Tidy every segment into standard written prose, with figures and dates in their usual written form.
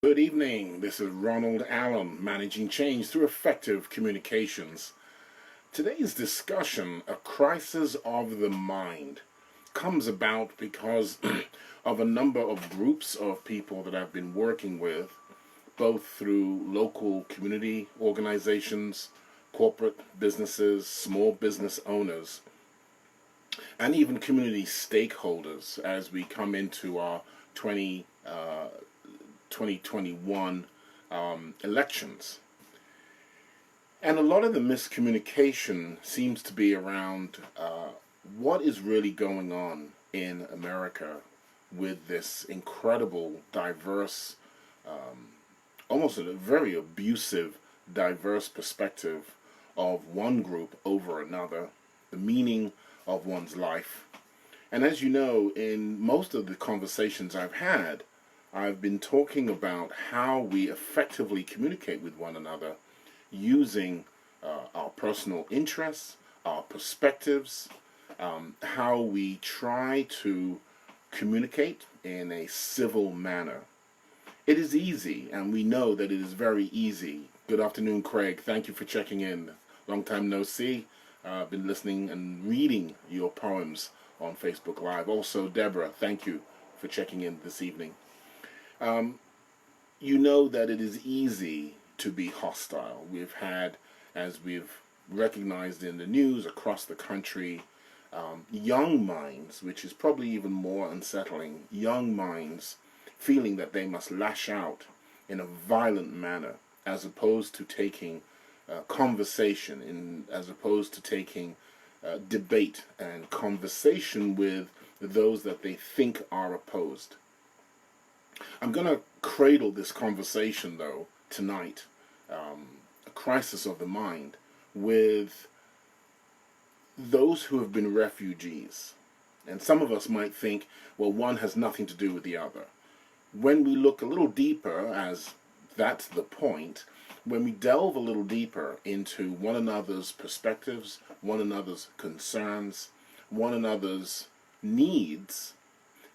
Good evening. This is Ronald Allen, managing change through effective communications. Today's discussion, a crisis of the mind, comes about because of a number of groups of people that I've been working with, both through local community organizations, corporate businesses, small business owners, and even community stakeholders as we come into our 2021 elections. And a lot of the miscommunication seems to be around what is really going on in America with this incredible, diverse, almost a very abusive, diverse perspective of one group over another, the meaning of one's life. And as you know, in most of the conversations I've had, I've been talking about how we effectively communicate with one another using our personal interests, our perspectives, how we try to communicate in a civil manner. It is easy, and we know that it is very easy. Good afternoon, Craig. Thank you for checking in. Long time no see. I've been listening and reading your poems on Facebook Live. Also, Deborah, thank you for checking in this evening. You know that it is easy to be hostile. We've had, as we've recognized in the news across the country, young minds, which is probably even more unsettling, young minds feeling that they must lash out in a violent manner as opposed to taking conversation, as opposed to taking debate and conversation with those that they think are opposed. I'm going to cradle this conversation, though, tonight, a crisis of the mind, with those who have been refugees. And some of us might think, well, one has nothing to do with the other. When we look a little deeper, as that's the point, when we delve a little deeper into one another's perspectives, one another's concerns, one another's needs,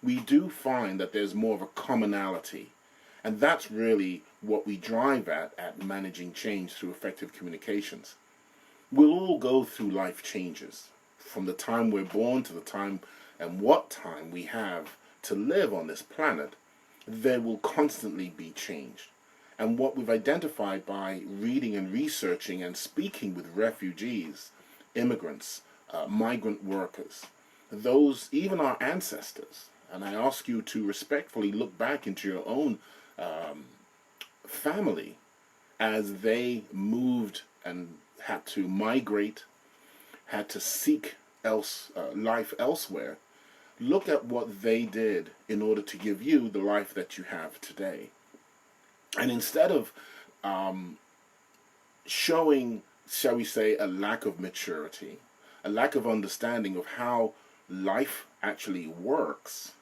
we do find that there's more of a commonality. And that's really what we drive at managing change through effective communications. We'll all go through life changes, from the time we're born to the time and what time we have to live on this planet. There will constantly be change. And what we've identified by reading and researching and speaking with refugees, immigrants, migrant workers, those, even our ancestors, and I ask you to respectfully look back into your own family as they moved and had to migrate, had to seek life elsewhere. Look at what they did in order to give you the life that you have today. And instead of showing, shall we say, a lack of maturity, a lack of understanding of how life actually works,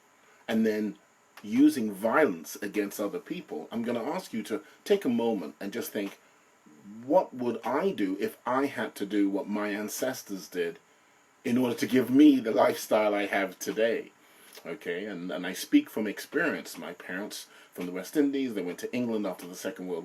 and then using violence against other people, I'm going to ask you to take a moment and just think, what would I do if I had to do what my ancestors did in order to give me the lifestyle I have today? Okay, and I speak from experience. My parents from the West Indies, they went to England after the Second World War.